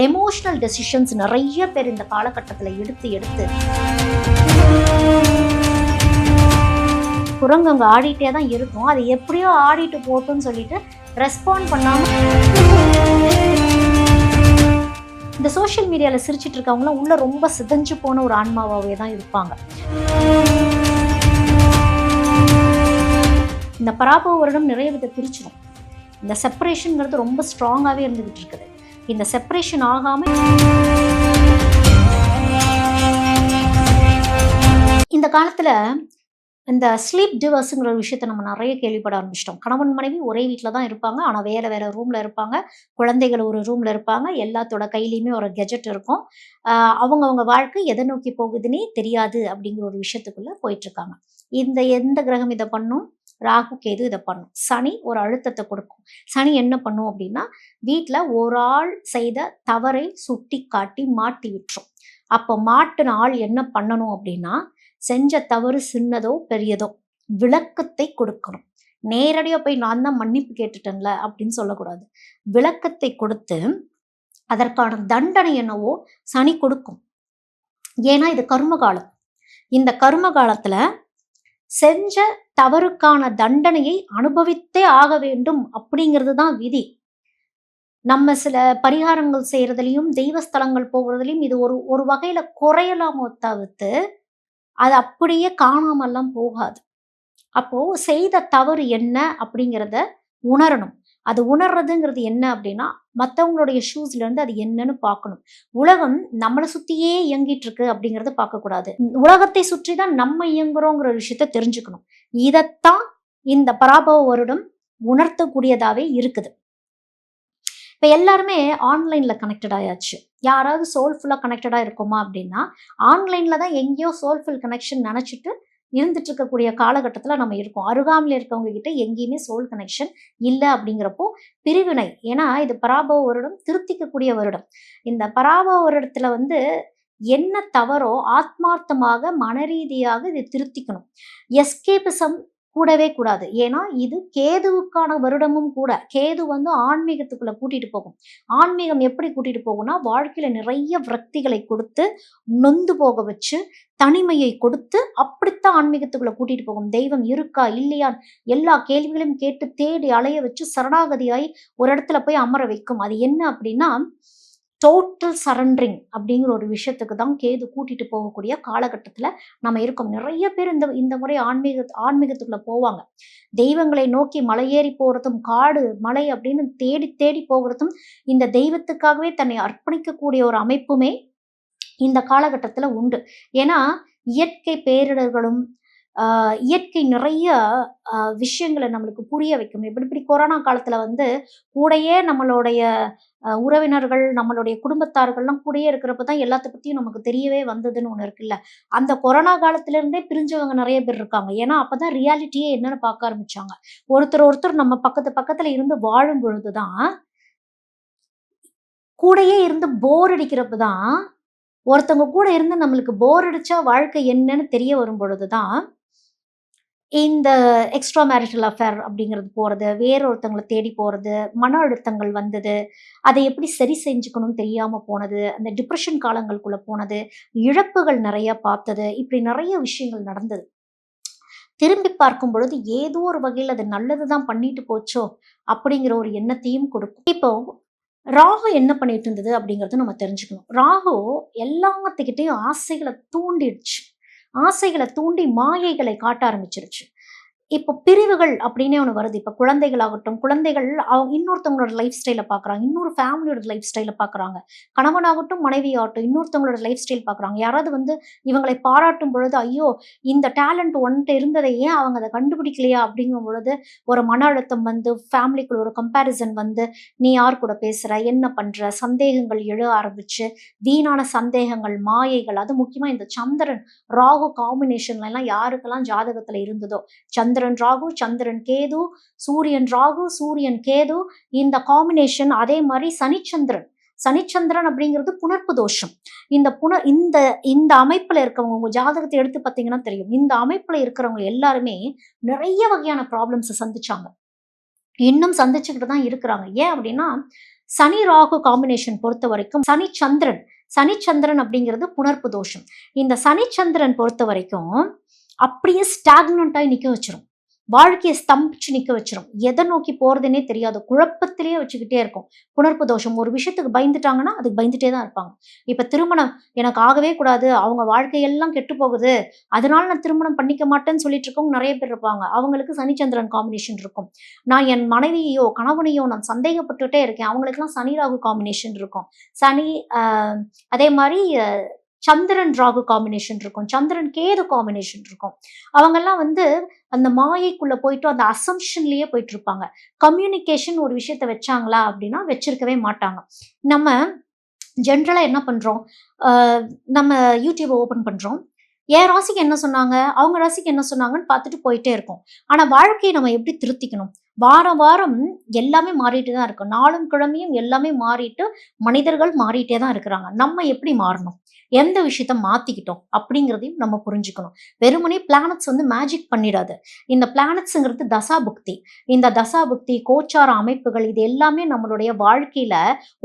Emotional decisions நிறைய பேர் இந்த காலகட்டத்தில் எடுத்து குரங்கு ஆடிட்டே தான் இருக்கும். அது எப்படியோ ஆடிட்டு போட்டுன்னு சொல்லிட்டு ரெஸ்பாண்ட் பண்ணாம இந்த சோஷியல் மீடியாவில் சிரிச்சிட்டு இருக்கவங்களாம் உள்ள ரொம்ப சிதைஞ்சு போன ஒரு ஆன்மாவாகவே தான் இருப்பாங்க. இந்த பராபவ வருடம் நிறைய வித பிரிச்சிடும். இந்த செப்பரேஷன்ங்கிறது ரொம்ப ஸ்ட்ராங்காகவே இருந்துகிட்டு இருக்குது. இந்த செப்பரேஷன் ஆகாம இந்த காலத்துல இந்த ஸ்லீப் டிவர்ஸுங்கிற ஒரு விஷயத்த நம்ம நிறைய கேள்விப்பட ஆரம்பிச்சிட்டோம். கணவன் மனைவி ஒரே வீட்டில் தான் இருப்பாங்க, ஆனால் வேற ரூம்ல இருப்பாங்க. குழந்தைகள் ஒரு ரூம்ல இருப்பாங்க. எல்லாத்தோட கையிலையுமே ஒரு கெஜெட் இருக்கும். அவங்கவுங்க வாழ்க்கை எதை நோக்கி போகுதுன்னே தெரியாது அப்படிங்கிற ஒரு விஷயத்துக்குள்ள போயிட்டு இருக்காங்க. எந்த கிரகம் இதை பண்ணும்? ராகு கேது இதை பண்ணும். சனி ஒரு அழுத்தத்தை கொடுக்கும். சனி என்ன பண்ணும் அப்படின்னா, வீட்டில் ஒரு ஆள் செய்த தவறை சுட்டி காட்டி மாட்டி விட்டுரும். அப்போ மாட்டின ஆள் என்ன பண்ணணும் அப்படின்னா, செஞ்ச தவறு சின்னதோ பெரியதோ விளக்கத்தை கொடுக்கணும். நேரடியாக போய் நான் தான் மன்னிப்பு கேட்டுட்டேன்ல அப்படின்னு சொல்லக்கூடாது. விளக்கத்தை கொடுத்து அதற்கான தண்டனை என்னவோ சனி கொடுக்கும். ஏன்னா இது கர்ம காலம். இந்த கர்ம காலத்துல செஞ்ச தவறுக்கான தண்டனையை அனுபவித்தே ஆக வேண்டும் அப்படிங்கிறது தான் விதி. நம்ம சில பரிகாரங்கள் செய்யறதுலையும் தெய்வஸ்தலங்கள் போகிறதுலையும் இது ஒரு வகையில குறையலாமோ தவிர்த்து அது அப்படியே காணாமல்லாம் போகாது. அப்போ செய்த தவறு என்ன அப்படிங்கிறத உணரணும். அது உணர்றதுங்கிறது என்ன அப்படின்னா, மற்றவங்களுடைய ஷூஸ்ல இருந்து அது என்னன்னு பார்க்கணும். உலகம் நம்மளை சுத்தியே இயங்கிட்டு இருக்கு அப்படிங்கறத பார்க்கக்கூடாது. உலகத்தை சுற்றி தான் நம்ம இயங்குறோங்கிற விஷயத்த தெரிஞ்சுக்கணும். இதைத்தான் இந்த பராபவ வருடம் உணர்த்தக்கூடியதாவே இருக்குது. இப்போ எல்லாருமே ஆன்லைன்ல கனெக்டட் ஆயாச்சு. யாராவது சோல்ஃபுல்லாக கனெக்டடாக இருக்குமா அப்படின்னா, ஆன்லைன்ல தான் எங்கேயோ சோல்ஃபுல் கனெக்ஷன் நினச்சிட்டு இருந்துட்டு இருக்கக்கூடிய காலகட்டத்தில் நம்ம இருக்கோம். அருகாமையில் இருக்கவங்க கிட்ட எங்கேயுமே சோல் கனெக்ஷன் இல்லை அப்படிங்கிறப்போ பிரிவினை. ஏன்னா இது பராபவ வருடம், திருத்திக்கக்கூடிய வருடம். இந்த பராபவ வருடத்துல என்ன தவறோ ஆத்மார்த்தமாக மனரீதியாக இதை திருத்திக்கணும். எஸ்கேபிசம் கூடவே கூடாது. ஏன்னா இது கேதுவுக்கான வருடமும் கூட. கேது ஆன்மீகத்துக்குள்ள கூட்டிட்டு போகும். ஆன்மீகம் எப்படி கூட்டிட்டு போகும்னா, வாழ்க்கையில நிறைய விரக்திகளை கொடுத்து நொந்து போக வச்சு தனிமையை கொடுத்து அப்படித்தான் ஆன்மீகத்துக்குள்ள கூட்டிட்டு போகும். தெய்வம் இருக்கா இல்லையா எல்லா கேள்விகளையும் கேட்டு தேடி அலைய வச்சு சரணாகதியாய் ஒரு இடத்துல போய் அமர வைக்கும். அது என்ன அப்படின்னா, டோட்டல் சரண்டரிங் அப்படிங்கிற ஒரு விஷயத்துக்கு தான் கேது கூட்டிட்டு போகக்கூடிய காலகட்டத்துல நம்ம இருக்கோம். நிறைய பேர் இந்த முறை ஆன்மீகத்துக்குள்ள போவாங்க. தெய்வங்களை நோக்கி மலையேறி போறதும், காடு மலை அப்படின்னு தேடி தேடி போகிறதும், இந்த தெய்வத்துக்காகவே தன்னை அர்ப்பணிக்கக்கூடிய ஒரு அமைப்புமே இந்த காலகட்டத்துல உண்டு. ஏன்னா இயற்கை பேரிடர்களும் இயற்கை நிறைய விஷயங்களை நம்மளுக்கு புரிய வைக்கும். இப்படி கொரோனா காலத்துல கூடயே நம்மளுடைய உறவினர்கள், நம்மளுடைய குடும்பத்தார்கள்லாம் கூடயே இருக்கிறப்ப தான் எல்லாத்த பத்தியும் நமக்கு தெரியவே வந்ததுன்னு ஒண்ணு இருக்குல்ல. அந்த கொரோனா காலத்துல இருந்தே பிரிஞ்சவங்க நிறைய பேர் இருக்காங்க. ஏன்னா அப்பதான் ரியாலிட்டியே என்னன்னு பார்க்க ஆரம்பிச்சாங்க. ஒருத்தர் நம்ம பக்கத்துல இருந்து வாழும் பொழுதுதான், கூடயே இருந்து போர் அடிக்கிறப்பதான், ஒருத்தவங்க கூட இருந்து நம்மளுக்கு போர் அடிச்சா வாழ்க்கை என்னன்னு தெரிய வரும் பொழுதுதான் இந்த எக்ஸ்ட்ரா மேரிட்டல் அஃபேர் அப்படிங்கிறது போறது, வேறொருத்தவங்களை தேடி போறது, மன அழுத்தங்கள் வந்தது, அதை எப்படி சரி செஞ்சுக்கணும்னு தெரியாம போனது, அந்த டிப்ரெஷன் காலங்களுக்குள்ள போனது, இழப்புகள் நிறைய பார்த்தது, இப்படி நிறைய விஷயங்கள் நடந்தது. திரும்பி பார்க்கும் பொழுது ஏதோ ஒரு வகையில் அது நல்லதுதான் பண்ணிட்டு போச்சோ அப்படிங்கிற ஒரு எண்ணத்தையும் கொடுக்கும். இப்போ ராகு என்ன பண்ணிட்டு இருந்தது அப்படிங்கறது நம்ம தெரிஞ்சுக்கணும். ராகு எல்லாத்துக்கிட்டையும் ஆசைகளை தூண்டிடுச்சு. ஆசைகளை தூண்டி மாயைகளை காட்ட ஆரம்பிச்சிருச்சு. இப்போ பிரிவுகள் அப்படின்னே ஒன்று வருது. இப்போ குழந்தைகள் இன்னொருத்தவங்களோட லைஃப் ஸ்டைலை பார்க்குறாங்க, இன்னொரு ஃபேமிலியோட லைஃப் ஸ்டைலை பார்க்குறாங்க. கணவனாகட்டும் மனைவியாகட்டும் இன்னொருத்தவங்களோட லைஃப் ஸ்டைல் பார்க்குறாங்க. யாராவது இவங்களை பாராட்டும் பொழுது, ஐயோ இந்த டேலண்ட் ஒன்ட்டு இருந்ததை ஏன் அவங்க அதை கண்டுபிடிக்கலையா அப்படிங்கும் பொழுது ஒரு மன அழுத்தம் ஃபேமிலிக்குள்ள ஒரு கம்பேரிசன் நீ யார் கூட பேசுற, என்ன பண்ற, சந்தேகங்கள் எழ ஆரம்பிச்சு, வீணான சந்தேகங்கள், மாயைகள். அது முக்கியமா இந்த சந்திரன் ராகு காம்பினேஷன்ல எல்லாம் யாருக்கெல்லாம் ஜாதகத்துல இருந்ததோ, சந்திரன் ராகு, சந்திரன் கேது, சூரியன் ராகு, சூரியன் கேது, இந்த காம்பினேஷன். அதே மாதிரி சனிச்சந்திரன் அப்படிங்கிறது புணர்ப்பு தோஷம். இந்த அமைப்புல இருக்கவங்க, உங்க ஜாதகத்தை எடுத்து பார்த்தீங்கன்னா தெரியும், இந்த அமைப்புல இருக்கிறவங்க எல்லாருமே நிறைய வகையான ப்ராப்ளம்ஸ் சந்திச்சாங்க. இன்னும் சந்திச்சுக்கிட்டு தான் இருக்கிறாங்க. ஏன் அப்படின்னா, சனி ராகு காம்பினேஷன் பொறுத்த வரைக்கும் சனி சந்திரன் அப்படிங்கிறது புணர்ப்பு தோஷம். இந்த சனி சந்திரன் பொறுத்த வரைக்கும் அப்படியே ஸ்டாக்னண்டாகி நிற்க வச்சிரும். வாழ்க்கையை ஸ்தம்பிச்சு நிற்க வச்சிரும். எதை நோக்கி போறதுன்னே தெரியாது. குழப்பத்திலேயே வச்சுக்கிட்டே இருக்கும். புணர்ப்பு தோஷம். ஒரு விஷயத்துக்கு பயந்துட்டாங்கன்னா அதுக்கு பயந்துட்டே தான் இருப்பாங்க. இப்ப திருமணம் எனக்கு ஆகவே கூடாது, அவங்க வாழ்க்கையெல்லாம் கெட்டு போகுது, அதனால நான் திருமணம் பண்ணிக்க மாட்டேன்னு சொல்லிட்டு இருக்கவங்க நிறைய பேர் இருப்பாங்க. அவங்களுக்கு சனிச்சந்திரன் காம்பினேஷன் இருக்கும். நான் என் மனைவியோ கணவனையோ நான் சந்தேகப்பட்டுட்டே இருக்கேன், அவங்களுக்குலாம் சனி ராகு காம்பினேஷன் இருக்கும். சனி அதே மாதிரி சந்திரன் ராகு காம்பினேஷன் இருக்கும். சந்திரன் கேது காம்பினேஷன் இருக்கும். அவங்கெல்லாம் வந்து அந்த மாயைக்குள்ள போயிட்டு அந்த அசம்ஷன்லயே போயிட்டு இருப்பாங்க. கம்யூனிகேஷன் ஒரு விஷயத்த வச்சாங்களா அப்படின்னா வச்சிருக்கவே மாட்டாங்க. நம்ம ஜென்ரலா என்ன பண்றோம், நம்ம யூடியூப் ஓபன் பண்றோம். என் ராசிக்கு என்ன சொன்னாங்க, அவங்க ராசிக்கு என்ன சொன்னாங்கன்னு பார்த்துட்டு போயிட்டே இருக்கோம். ஆனா வாழ்க்கையை நம்ம எப்படி திருத்திக்கணும்? வாரம் வாரம் எல்லாமே மாறிட்டு தான் இருக்கு. நாளும் கிழமையும் எல்லாமே மாறிட்டு மனிதர்கள் மாறிட்டே தான் இருக்கிறாங்க. நம்ம எப்படி மாறணும்? எந்த விஷயத்த மாத்திக்கிட்டோம் அப்படிங்கிறதையும் நம்ம புரிஞ்சுக்கணும். வெறுமனே பிளானட்ஸ் வந்து மேஜிக் பண்ணிடாது. இந்த பிளானட்ஸ்ங்கிறது தசாபுக்தி. இந்த தசாபுக்தி, கோச்சார அமைப்புகள் இது எல்லாமே நம்மளுடைய வாழ்க்கையில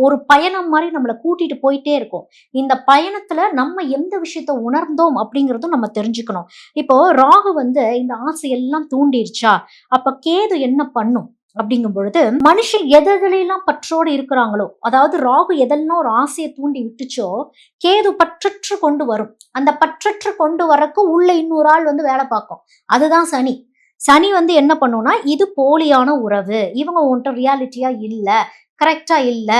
ஒரு பயணம் மாதிரி நம்மளை கூட்டிட்டு போயிட்டே இருக்கும். இந்த பயணத்துல நம்ம எந்த விஷயத்த உணர்ந்தோம் அப்படிங்கிறதும் நம்ம தெரிஞ்சுக்கணும். இப்போ ராகு வந்து இந்த ஆசையெல்லாம் தூண்டிருச்சா, அப்ப கேது என்ன பண்ணும் அப்படிங்கும் பொழுது மனுஷன் எதெல்லாம் பற்றோடு இருக்கிறாங்களோ, அதாவது ராகு எதெல்லாம் ஒரு ஆசையை தூண்டி விட்டுச்சோ கேது பற்றற்று கொண்டு வரும். அந்த பற்றற்று கொண்டு வரக்கு உள்ள இன்னொரு ஆள் வந்து வேலை பார்க்கும். அதுதான் சனி. சனி வந்து என்ன பண்ணும்னா, இது போலியான உறவு, இவங்க உன்கிட்ட ரியாலிட்டியா இல்ல, கரெக்டா இல்ல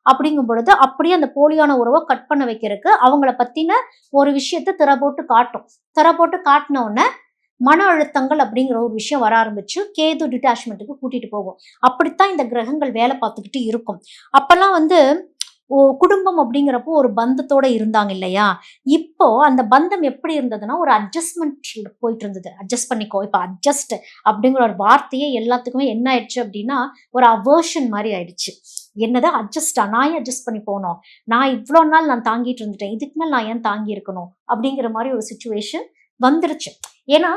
அப்படிங்கும் பொழுது அப்படியே அந்த போலியான உறவை கட் பண்ண வைக்கிறதுக்கு அவங்கள பத்தின ஒரு விஷயத்த திரை போட்டு காட்டும். திரை போட்டு காட்டின உடனே மன அழுத்தங்கள் அப்படிங்கிற ஒரு விஷயம் வர ஆரம்பிச்சு கேது டிட்டாச்மெண்ட்டுக்கு கூட்டிட்டு போகும். அப்படித்தான் இந்த கிரகங்கள் வேலை பார்த்துக்கிட்டு இருக்கும். அப்பெல்லாம் வந்து குடும்பம் அப்படிங்கிறப்போ ஒரு பந்தத்தோட இருந்தாங்க இல்லையா? இப்போ அந்த பந்தம் எப்படி இருந்ததுன்னா ஒரு அட்ஜஸ்ட்மெண்ட் போயிட்டு இருந்தது. அட்ஜஸ்ட் பண்ணிக்கோ. இப்ப அட்ஜஸ்ட் அப்படிங்கிற ஒரு வார்த்தையே எல்லாத்துக்குமே என்ன ஆயிடுச்சு அப்படின்னா ஒரு அவர்ஷன் மாதிரி ஆயிடுச்சு. என்னது அட்ஜஸ்டா? நான் ஏன் அட்ஜஸ்ட் பண்ணி போனோம்? நான் இவ்வளோ நாள் நான் தாங்கிட்டு இருந்துட்டேன், இதுக்கு மேல் நான் ஏன் தாங்கி இருக்கணும் அப்படிங்கிற மாதிரி ஒரு சுச்சுவேஷன் வந்துருச்சு. ஏன்னா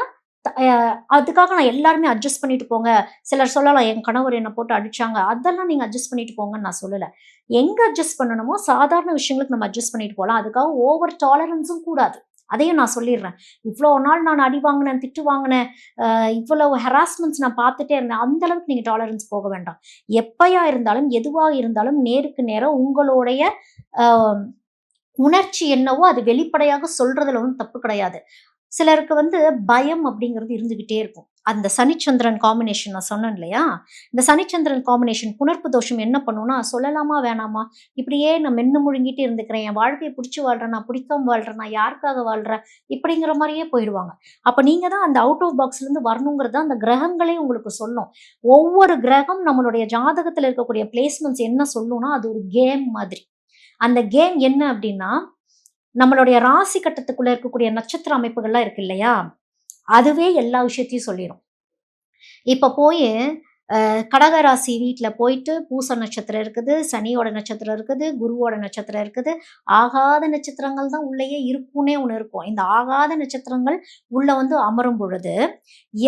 அதுக்காக நான் எல்லாருமே அட்ஜஸ்ட் பண்ணிட்டு போங்க. சிலர் சொல்லலாம் என் கணவர் என்ன போட்டு அடிச்சாங்க, அதெல்லாம் நீங்க அட்ஜஸ்ட் பண்ணிட்டு போங்கன்னு நான் சொல்லல. எங்க அட்ஜஸ்ட் பண்ணணுமோ சாதாரண விஷயங்களுக்கு நம்ம அட்ஜஸ்ட் பண்ணிட்டு போகலாம். அதுக்காக ஓவர் டாலரன்ஸும் கூடாது. அதையும் நான் சொல்லிடுறேன். இவ்வளோ நாள் நான் அடி வாங்கினேன், திட்டு வாங்கினேன், இவ்வளவு ஹெராஸ்மெண்ட்ஸ் நான் பார்த்துட்டே இருந்தேன், அந்த அளவுக்கு நீங்க டாலரன்ஸ் போக வேண்டாம். எப்பயா இருந்தாலும் எதுவாக இருந்தாலும் நேருக்கு நேரம் உங்களுடைய உணர்ச்சி என்னவோ அது வெளிப்படையாக சொல்றதுல ஒன்றும் தப்பு கிடையாது. சிலருக்கு வந்து பயம் அப்படிங்கிறது இருந்துகிட்டே இருக்கும். அந்த சனிச்சந்திரன் காம்பினேஷன் நான் சொன்னேன் இல்லையா? இந்த சனிச்சந்திரன் காம்பினேஷன் புணர்ப்பு தோஷம் என்ன பண்ணும்னா, சொல்லலாமா வேணாமா? இப்படியே நான் மென்னு முழுங்கிட்டு இருந்துக்கிறேன், என் வாழ்க்கையை பிடிச்சி வாழ்றேன், நான் பிடிக்காம வாழ்றேன், நான் யாருக்காக வாழ்றேன், இப்படிங்கிற மாதிரியே போயிடுவாங்க. அப்ப நீங்க தான் அந்த அவுட் ஆஃப் பாக்ஸ்ல இருந்து வரணுங்கிறத அந்த கிரகங்களே உங்களுக்கு சொல்லும். ஒவ்வொரு கிரகம் நம்மளுடைய ஜாதகத்துல இருக்கக்கூடிய பிளேஸ்மெண்ட்ஸ் என்ன சொல்லும்னா, அது ஒரு கேம் மாதிரி. அந்த கேம் என்ன அப்படின்னா, நம்மளுடைய ராசி கட்டத்துக்குள்ள இருக்கக்கூடிய நட்சத்திர அமைப்புகள்லாம் இருக்கு இல்லையா? அதுவே எல்லா விஷயத்தையும் சொல்லிரும். இப்ப போயி கடகராசி வீட்ல போயிட்டு பூச நட்சத்திரம் இருக்குது, சனியோட நட்சத்திரம் இருக்குது, குருவோட நட்சத்திரம் இருக்குது. ஆகாத நட்சத்திரங்கள் தான் உள்ளேயே இருக்குன்னே ஒண்ணு இருக்கும். இந்த ஆகாத நட்சத்திரங்கள் உள்ள வந்து அமரும் பொழுது,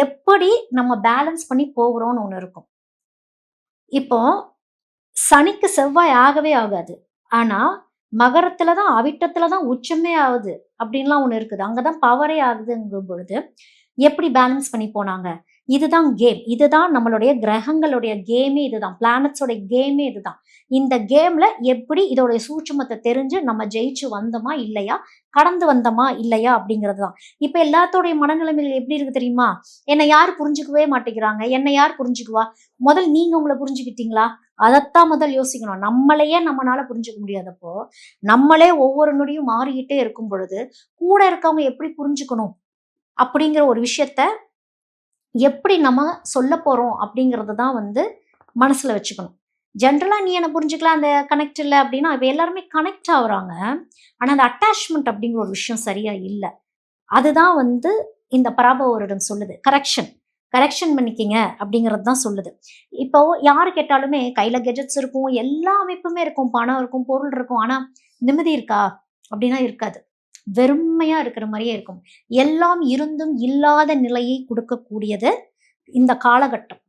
எப்படி நம்ம பேலன்ஸ் பண்ணி போகுறோம்னு ஒண்ணு இருக்கும். இப்போ சனிக்கு செவ்வாய் ஆகவே ஆகாது. ஆனா மகரத்துல தான் அவிட்டத்துல தான் உச்சமே ஆகுது அப்படின்லாம் ஒண்ணு இருக்குது. அங்கதான் பவரே ஆகுதுங்கும் பொழுது எப்படி பேலன்ஸ் பண்ணி போனாங்க? இதுதான் கேம். இதுதான் நம்மளுடைய கிரகங்களுடைய கேமே இதுதான். பிளானட்ஸோட கேமே இதுதான். இந்த கேம்ல எப்படி இதோடைய சூட்சுமத்தை தெரிஞ்சு நம்ம ஜெயிச்சு வந்தோமா இல்லையா? கடந்து வந்தோமா இல்லையா? அப்படிங்கிறது தான். இப்ப எல்லாத்தோடைய மனநிலைமைகள் எப்படி இருக்கு தெரியுமா? என்னை யார் புரிஞ்சுக்கவே மாட்டேங்கிறாங்க. என்னை யார் புரிஞ்சுக்குவா? முதல் நீங்க உங்கள புரிஞ்சுக்கிட்டீங்களா? அதத்தான் முதல் யோசிக்கணும். நம்மளையே நம்மனால புரிஞ்சுக்க முடியாதப்போ, நம்மளே ஒவ்வொரு நொடியும் மாறிக்கிட்டே இருக்கும் பொழுது, கூட இருக்கவங்க எப்படி புரிஞ்சுக்கணும்? அப்படிங்கிற ஒரு விஷயத்த எப்படி நம்ம சொல்லப் போறோம் அப்படிங்கிறத தான் வந்து மனசுல வச்சுக்கணும். ஜென்ரலா நீ என்ன புரிஞ்சுக்கலாம், அந்த கனெக்ட் இல்ல அப்படின்னா, இப்ப எல்லாருமே கனெக்ட் ஆகுறாங்க. ஆனா, அந்த அட்டாச்மெண்ட் அப்படிங்கிற ஒரு விஷயம் சரியா இல்ல. அதுதான் வந்து இந்த பராபவ வருடம் சொல்லுது. கரெக்ஷன். கரெக்ஷன் பண்ணிக்கங்க அப்படிங்கிறது தான் சொல்லுது. இப்போ யாரு கேட்டாலுமே கையில கெட்ஜெட்ஸ் இருக்கும், எல்லா அமைப்புமே இருக்கும், பணம் இருக்கும், பொருள் இருக்கும். ஆனா நிம்மதி இருக்கா? அப்படின்னா இருக்காது. வெறுமையா இருக்கிற மாரியே இருக்கும். எல்லாம் இருந்தும் இல்லாத நிலையை குடுக்கக்கூடியது இந்த காலகட்டம்.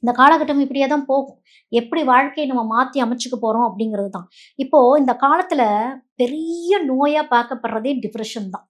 இந்த காலகட்டம் இப்படியே தான் போகும். எப்படி வாழ்க்கையை நம்ம மாத்தி அமைச்சுக்க போறோம் அப்படிங்கிறது தான். இப்போ இந்த காலத்துல பெரிய நோயா பார்க்கப்படுறதே டிப்ரஷன் தான்.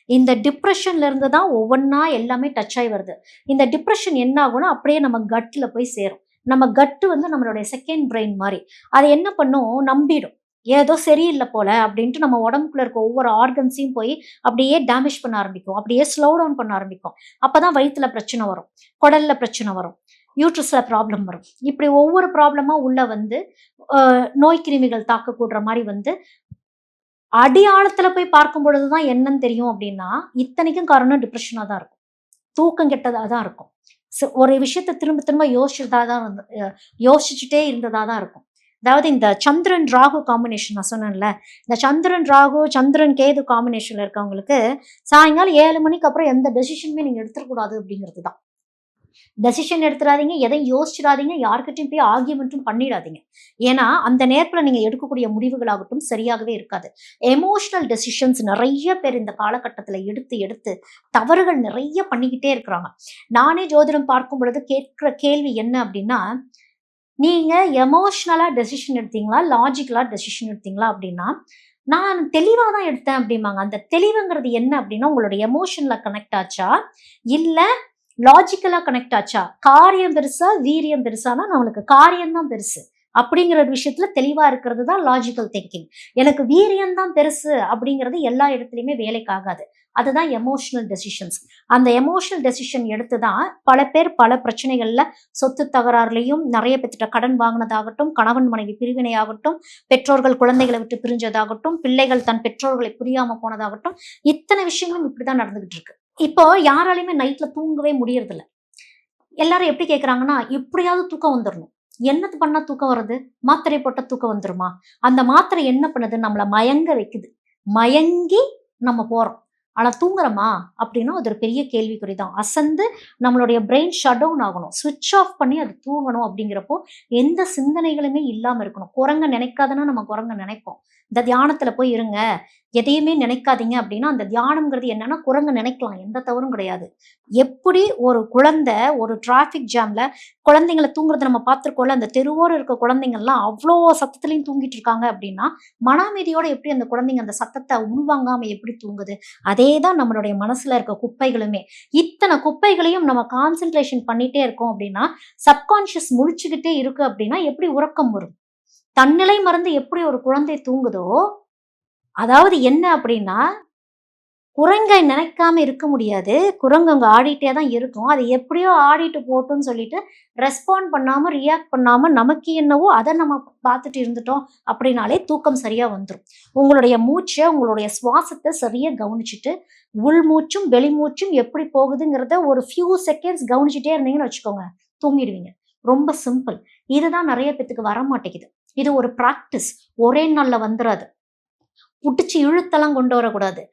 இந்த டிப்ரஷன்ல இருந்து தான் ஒவ்வொன்னா எல்லாமே டச் ஆயி வருது. இந்த டிப்ரஷன் என்ன ஆகும்னா, அப்படியே நம்ம கட்ல போய் சேரும். நம்ம கட் வந்து நம்மளுடைய செகண்ட் பிரெயின் மாரி. அது என்ன பண்ணும், நம்பிடும். ஏதோ சரியில்ல போல அப்படின்ட்டு நம்ம உடம்புக்குள்ள இருக்க ஒவ்வொரு ஆர்கன்ஸையும் போய் அப்படியே டேமேஜ் பண்ண ஆரம்பிக்கும். அப்படியே ஸ்லோ டவுன் பண்ண ஆரம்பிக்கும். அப்பதான் வயித்துல பிரச்சனை வரும். குடல்ல பிரச்சனை வரும். யூட்ரஸ்ல ப்ராப்ளம் வரும். இப்படி ஒவ்வொரு ப்ராப்ளமா உள்ள வந்து நோய் கிருமிகள் தாக்கக்கூடுற மாரி வந்து அடி ஆழத்துல போய் பார்க்கும் பொழுது தான் என்னன்னு தெரியும் அப்டின்னா, இத்தனைக்கும் காரணம் டிப்ரஷனா தான் இருக்கும். தூக்கம் கெட்டதா தான் இருக்கும். ஒரு விஷயத்த திரும்ப திரும்ப யோசிச்சதா தான் வந்து யோசிச்சுட்டே இருந்ததா தான் இருக்கும். அதாவது இந்த சந்திரன், ராகு காம்பினேஷன் நான் சொன்னேன்ல. இந்த சந்திரன், ராகு, சந்திரன், கேது காம்பினேஷன்ல இருக்கவங்களுக்கு, சாயங்காலம் 7 மணிக்கு அப்புறம் எந்த டெசிஷனுமே நீங்க எடுத்துறக்கூடாது அப்டிங்கிறது தான். டெசிஷன் எடுத்துறாதீங்க. எதையும் யோசிச்சிராதீங்க. யார்கிட்டயும் போய் ஆர்கியுமென்ட்டும் பண்ணிடாதீங்க. ஏன்னா, அந்த நேரத்துல நீங்க எடுக்கக்கூடிய முடிவுகளாகட்டும் சரியாகவே இருக்காது. எமோஷனல் டெசிஷன்ஸ் நெறைய பேர் இந்த காலகட்டத்துல எடுத்து, எடுத்து தவறுகள் நெறைய பண்ணிக்கிட்டே இருக்கிறாங்க. நானே ஜோதிடம் பார்க்கும் பொழுது கேட்கிற கேள்வி என்ன அப்டின்னா, "நீங்க எமோஷனலா டெசிஷன் எடுத்தீங்களா? லாஜிக்கலா டெசிஷன் எடுத்தீங்களா?" அப்டின்னா, "நான் தெளிவா தான் எடுத்தேன்" அப்டிம்பாங்க. அந்த தெளிவுங்கிறது என்ன அப்டின்னா, உங்களோட எமோஷன்ல கனெக்ட் ஆச்சா? இல்ல லாஜிக்கலா கனெக்ட் ஆச்சா? காரியம் பெருசா? வீரியம் பெருசான்னா, நம்மளுக்கு காரியம் தான் பெருசு. அப்படிங்கிற ஒரு விஷயத்துல தெளிவா இருக்கிறது தான் லாஜிக்கல் திங்கிங். எனக்கு வீரியம் தான் பெருசு அப்படிங்கிறது எல்லா இடத்துலயுமே வேலைக்கு ஆகாது. அதுதான் எமோஷனல் டெசிஷன்ஸ். அந்த எமோஷனல் டெசிஷன் எடுத்து தான் பல பேர் பல பிரச்சனைகள்ல சொத்து தகராறுலயும், நெறைய பேத்துட்ட கடன் வாங்குனதாகட்டும், கணவன் மனைவி பிரிவினையாகட்டும், பெற்றோர்கள் குழந்தைகள விட்டு பிரிஞ்சதாகட்டும், பிள்ளைகள் தன் பெற்றோர்களை புரியாம போனதாகட்டும், இத்தனை விஷயங்களும் இப்படிதான் நடந்துகிட்டு இருக்கு. இப்போ யாராலயுமே நைட்ல தூங்கவே முடியறதில்ல. எல்லாரும் எப்படி கேட்குறாங்கன்னா, எப்படியாவது தூக்கம் வந்துரணும். என்னது பண்ணா தூக்கம் வருது? மாத்திரை போட்டா தூக்கம் வந்துருமா? அந்த மாத்திரை என்ன பண்ணுது? நம்மள மயங்க வைக்குது. மயங்கி நம்ம போறோம். ஆனா தூங்குறோமா? அப்படின்னா அது ஒரு பெரிய கேள்விக்குறி தான். அசந்து நம்மளுடைய பிரெயின் ஷட் டவுன் ஆகணும். ஸ்விட்ச் ஆஃப் பண்ணி அது தூங்கணும் அப்படிங்கிறப்போ, எந்த சிந்தனைகளுமே இல்லாம இருக்கணும். குரங்க நினைக்காதன்னா நம்ம குரங்க நினைப்போம். இந்த தியானத்துல போய் இருங்க. எதையுமே நினைக்காதீங்க அப்படின்னா, அந்த தியானம்ங்கிறது என்னன்னா, குரங்க நினைக்கலாம். எந்த தவறும் கிடையாது. எப்படி ஒரு குழந்தை ஒரு டிராஃபிக் ஜாம்ல குழந்தைங்கள தூங்குறத நம்ம பார்த்துருக்கோம்ல. அந்த தெருவோரம் இருக்க குழந்தைங்கலாம் அவ்ளோ சத்தத்திலயும் தூங்கிட்டு இருக்காங்க அப்படின்னா, மன அமைதியோட எப்படி அந்த குழந்தைங்க அந்த சத்தத்த உள்வாங்காம எப்படி தூங்குது? அதே தான் நம்மளுடைய மனசுல இருக்க குப்பைகளுமே. இத்தன குப்பைகளையும் நம்ம கான்சன்ட்ரேஷன் பண்ணிட்டே இருக்கோம் அப்படின்னா, சப்கான்ஷியஸ் முழிச்சுக்கிட்டே இருக்கு அப்படின்னா, எப்படி உறக்கம் வரும்? தன்னிலை மறந்து எப்படி ஒரு குழந்தை தூங்குதோ, அதாவது என்ன அப்படின்னா, குரங்க நினைக்காம இருக்க முடியாது. குரங்கு அங்க ஆடிட்டே தான் இருக்கும். அது எப்படியோ ஆடிட்டு போட்டும்ன்னு சொல்லிட்டு, ரெஸ்பாண்ட் பண்ணாம, ரியாக்ட் பண்ணாம, நமக்கு என்னவோ அத நம்ம பார்த்துட்டு இருந்துட்டோம் அப்படின்னாலே தூக்கம் சரியா வந்துரும். உங்களுடைய மூச்ச, உங்களுடைய சுவாசத்த சரியா கவனிச்சுட்டு, உள்மூச்சும், வெளிமூச்சும் எப்படி போகுதுங்கிறத ஒரு ஃபியூ செகண்ட்ஸ் கவனிச்சுட்டே இருந்தீங்கன்னு வச்சுக்கோங்க, தூங்கிடுவீங்க. ரொம்ப சிம்பிள். இதுதான் நெறைய பேத்துக்கு வரமாட்டேங்குது. இது ஒரு பிராக்டிஸ். ஒரே நாள்ல வந்துராது. புடிச்சு இழுத்தெல்லாம் கொண்டு வரக்கூடாது.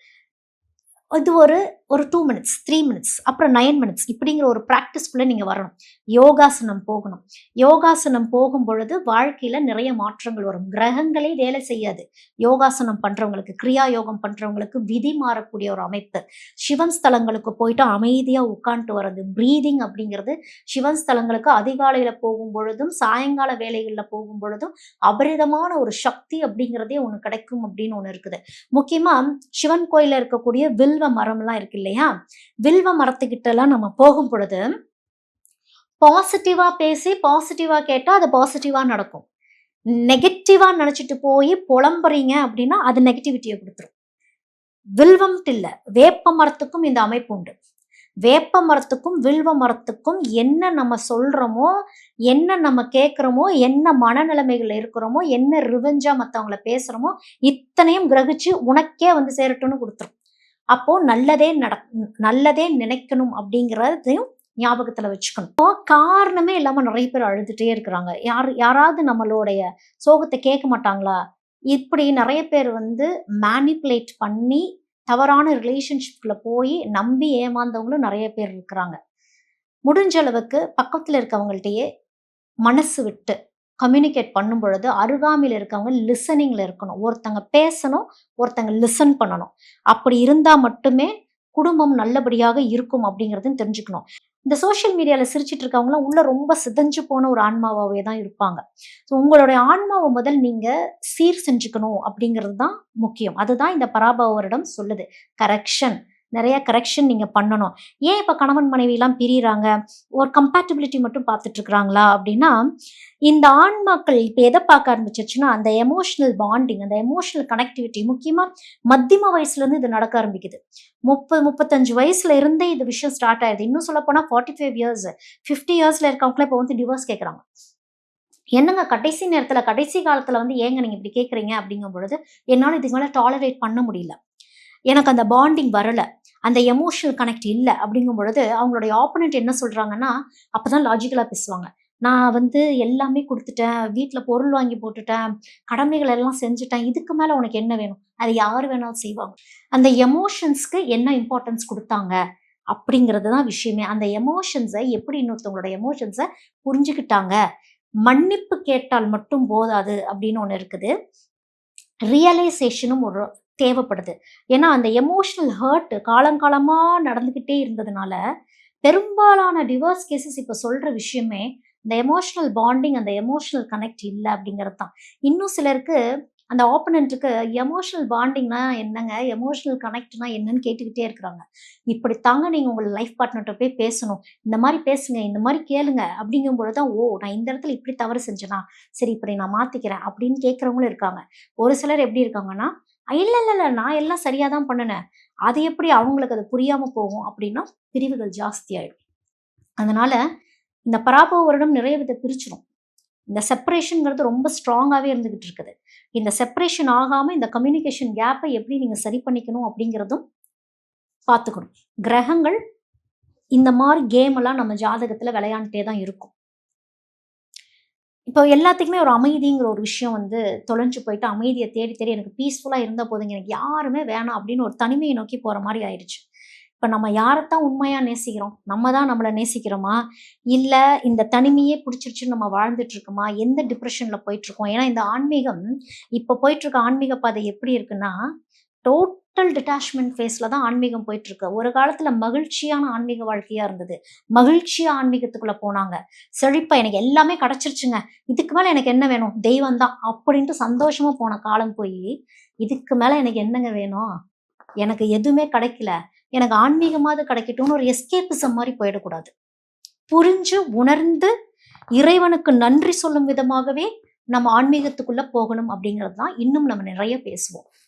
இது ஒரு ஒரு 2 மினிட்ஸ், 3 மினிட்ஸ், அப்புறம் 9 மினிட்ஸ் இப்படிங்கிற ஒரு பிராக்டிஸ்க்குள்ள நீங்க வரணும். யோகாசனம் போகணும். யோகாசனம் போகும்பொழுது வாழ்க்கையில நிறைய மாற்றங்கள் வரும். கிரகங்களே வேலை செய்யாது. யோகாசனம் பண்றவங்களுக்கு, கிரியா யோகம் பண்றவங்களுக்கு விதி மாறக்கூடிய ஒரு அமைப்பு. சிவன் ஸ்தலங்களுக்கு போயிட்டு அமைதியா உட்கார்ந்துட்டு வர்றது. பிரீதிங் அப்படிங்கிறது சிவன் ஸ்தலங்களுக்கு அதிகாலையில போகும்பொழுதும், சாயங்கால வேளைகள்ல போகும்பொழுதும் அபரிதமான ஒரு சக்தி அப்படிங்கிறதே ஒண்ணு கிடைக்கும் அப்படின்னு ஒண்ணு இருக்குது. முக்கியமா சிவன் கோயில்ல இருக்கக்கூடிய வில்வ மரம்லாம் இருக்கு இல்லையா? வில்வ மரத்துக்கிட்டலாம் நம்ம போகும் பொழுது, பாசிட்டிவா பேசி, பாசிட்டிவா கேட்டா அது பாசிட்டிவா நடக்கும். நெகட்டிவா நெனச்சுட்டு போயி புலம்புறீங்க அப்டின்னா, அது நெகட்டிவிட்டிய குடுத்துரும். வில்வம்ட்டு இல்ல, வேப்ப மரத்துக்கும் இந்த அமைப்பு உண்டு. வேப்ப மரத்துக்கும், வில்வ மரத்துக்கும் என்ன நம்ம சொல்றோமோ, என்ன நம்ம கேட்கிறோமோ, என்ன மனநிலைமைகள்ல இருக்கிறோமோ, என்ன ரிவெஞ்சா மத்தவங்கள பேசுறோமோ, இத்தனையும் கிரகிச்சு உனக்கே வந்து சேரட்டும்னு குடுத்துரும். அப்போ நல்லதே நினைக்கணும் அப்படிங்கிறதையும் ஞாபகத்துல வச்சுக்கணும். இப்போ காரணமே இல்லாம நெறைய பேர் அழுதுட்டே இருக்கிறாங்க. யாராவது நம்மளுடைய சோகத்த கேட்க மாட்டாங்களா? இப்படி நெறைய பேர் வந்து மேனிபுலேட் பண்ணி தவறான ரிலேஷன்ஷிப்ல போய் நம்பி ஏமாந்தவங்களும் நெறைய பேர் இருக்கிறாங்க. முடிஞ்ச அளவுக்கு பக்கத்துல இருக்கவங்கள்ட்டயே மனசு விட்டு கம்யூனிகேட் பண்ணும் பொழுது, அருகாமையில இருக்கவங்க லிசனிங்ல இருக்கணும். ஒருத்தங்க பேசணும், ஒருத்தங்க லிசன் பண்ணணும். அப்படி இருந்தா மட்டுமே குடும்பம் நல்லபடியாக இருக்கும் அப்படிங்கிறதையும் தெரிஞ்சுக்கணும். இந்த சோஷியல் மீடியால சிரிச்சுட்டு இருக்கவங்கலாம் உள்ள ரொம்ப சிதைஞ்சு போன ஒரு ஆன்மாவாவே தான் இருப்பாங்க. ஸோ உங்களுடைய ஆன்மாவ முதல் நீங்க சீர் செஞ்சுக்கணும் அப்படிங்கிறது தான் முக்கியம். அதுதான் இந்த பராபவ வருடம் சொல்லுது. கரெக்ஷன். நெறைய கரெக்ஷன் நீங்க பண்ணணும். ஏன் இப்ப கணவன் மனைவிலாம் பிரியறாங்க? ஒரு கம்பேட்டிபிலிட்டி மட்டும் பார்த்துட்டு இருக்கிறாங்களா? அப்படின்னா, இந்த ஆன்மாக்கள் இப்ப எத பார்க்க ஆரம்பிச்சுருச்சுன்னா, அந்த எமோஷனல் பாண்டிங், அந்த எமோஷனல் கனெக்டிவிட்டி முக்கியமா மத்தியம வயசுலேருந்து இது நடக்க ஆரம்பிக்குது. 30, 35 வயசுல இருந்தே இந்த விஷயம் ஸ்டார்ட் ஆயிருது. இன்னும் சொல்லப்போனா 45 இயர்ஸ், 50 இயர்ஸ்ல இருக்கவங்கலாம் இப்ப வந்து டிவோர்ஸ் கேட்கறாங்க. என்னங்க கடைசி நேரத்துல, கடைசி காலத்துல வந்து ஏங்க நீங்க இப்படி கேட்கறீங்க? அப்படிங்கும் பொழுது, என்னால இதுக்கு மேல டாலரேட் பண்ண முடியல. எனக்கு அந்த பாண்டிங் வரல. அந்த எமோஷனல் கனெக்ட் இல்ல அப்படிங்கும் பொழுது, அவங்களுடைய ஆப்போனன்ட் என்ன சொல்றாங்கன்னா, அப்பதான் லாஜிக்கலா பேசுவாங்க. நான் வந்து எல்லாமே குடுத்துட்டேன். வீட்ல பொருள் வாங்கி போட்டுட்டேன். கடமைகள் எல்லாம் செஞ்சுட்டேன். இதுக்கு மேல உனக்கு என்ன வேணும்? அது யாரு வேணாலும் செய்வாங்க. அந்த எமோஷன்ஸ்க்கு என்ன இம்பார்ட்டன்ஸ் குடுத்தாங்க? அப்படிங்கிறது தான் விஷயமே. அந்த எமோஷன்ஸ எப்படி இன்னொருத்தவங்களோட எமோஷன்ஸ புரிஞ்சுக்கிட்டாங்க. மன்னிப்பு கேட்டால் மட்டும் போதாது அப்படின்னு ஒண்ணு இருக்குது. ரியலைசேஷனும் ஒரு தேவைப்படுது. ஏன்னா, அந்த எமோஷனல் ஹர்ட் காலங்காலமா நடந்துகிட்டே இருந்ததுனால, பெரும்பாலான டிவோர்ஸ் கேஸஸ் இப்ப சொல்ற விஷயமே, இந்த எமோஷனல் பாண்டிங், அந்த எமோஷனல் கனெக்ட் இல்ல அப்படிங்கிறது தான். இன்னும் சிலருக்கு அந்த ஆப்போனன்ட்க்கு எமோஷனல் பாண்டிங்னா என்னங்க? எமோஷனல் கனெக்ட்னா என்னன்னு கேட்டுக்கிட்டே இருக்கிறாங்க. இப்படித்தாங்க நீங்க உங்க லைஃப் பார்ட்னர்ட்ட போய் பேசணும். இந்த மாரி பேசுங்க, இந்த மாரி கேளுங்க அப்படிங்கும் பொழுது தான், ஓ! நான் இந்த இடத்துல இப்படி தவறு செஞ்சேனா? சரி இப்படி நான் மாத்திக்கிறேன் அப்படின்னு கேட்கிறவங்களும் இருக்காங்க. ஒரு சிலர் எப்படி இருக்காங்கன்னா, இல்ல. நான் எல்லாம் சரியா தான் பண்ணுனேன். அது எப்படி அவங்களுக்கு அது புரியாம போகும் அப்படின்னா, பிரிவுகள் ஜாஸ்தியாயிடும். அதனால இந்த பராபவ வருடம் நிறைய வித பிரிச்சுரும். இந்த செப்பரேஷன்ங்கிறது ரொம்ப ஸ்ட்ராங்காவே இருந்துகிட்டு இருக்குது. இந்த செப்பரேஷன் ஆகாம இந்த கம்யூனிகேஷன் கேப்ப எப்படி நீங்க சரி பண்ணிக்கணும் அப்படிங்கிறதும் பார்த்துக்கணும். கிரகங்கள் இந்த மாரி கேம் எல்லாம் நம்ம ஜாதகத்துல விளையாண்டுட்டே தான் இருக்கும். இப்போ எல்லாத்துக்குமே ஒரு அமைதிங்கிற ஒரு விஷயம் வந்து தொலைஞ்சு போயிட்டு, அமைதிய தேடி தேடி எனக்கு பீஸ்ஃபுல்லா இருந்தா போதுங்க. எனக்கு யாருமே வேணாம் அப்படின்னு ஒரு தனிமைய நோக்கி போற மாரி ஆயிருச்சு. இப்ப நம்ம யாரத்தான் உண்மையா நேசிக்கிறோம்? நம்ம தான் நம்மள நேசிக்கிறோமா? இல்ல இந்த தனிமையே புடிச்சிருச்சுன்னு நம்ம வாழ்ந்துட்டு இருக்கோமா? எந்த டிப்ரஷன்ல போயிட்டுருக்கோம்? ஏன்னா இந்த ஆன்மீகம் இப்ப போயிட்டுருக்க ஆன்மீக பாதை எப்படி இருக்குன்னா, டோட்டல் டிட்டாச்மென்ட் ஃபேஸ்ல தான் ஆன்மீகம் போயிட்டுருக்கு. ஒரு காலத்துல மகிழ்ச்சியான ஆன்மீக வாழ்க்கையா இருந்தது. மகிழ்ச்சியா ஆன்மீகத்துக்குள்ள போனாங்க. செழிப்பா எனக்கு எல்லாமே கிடைச்சிருச்சுங்க. இதுக்கு மேல எனக்கு என்ன வேணும்? தெய்வம் தான். அப்படின்ட்டு சந்தோஷமா போன காலம் போயி, இதுக்கு மேல எனக்கு என்னங்க வேணும்? எனக்கு எதுவுமே கிடைக்கல. எனக்கு ஆன்மீகமாவது கிடைக்கட்டும்னு ஒரு எஸ்கேபிசம் மாரி போயிடக்கூடாது. புரிஞ்சு, உணர்ந்து, இறைவனுக்கு நன்றி சொல்லும் விதமாகவே நம்ம ஆன்மீகத்துக்குள்ள போகணும் அப்படிங்கிறது தான் இன்னும் நம்ம நிறைய பேசுவோம்.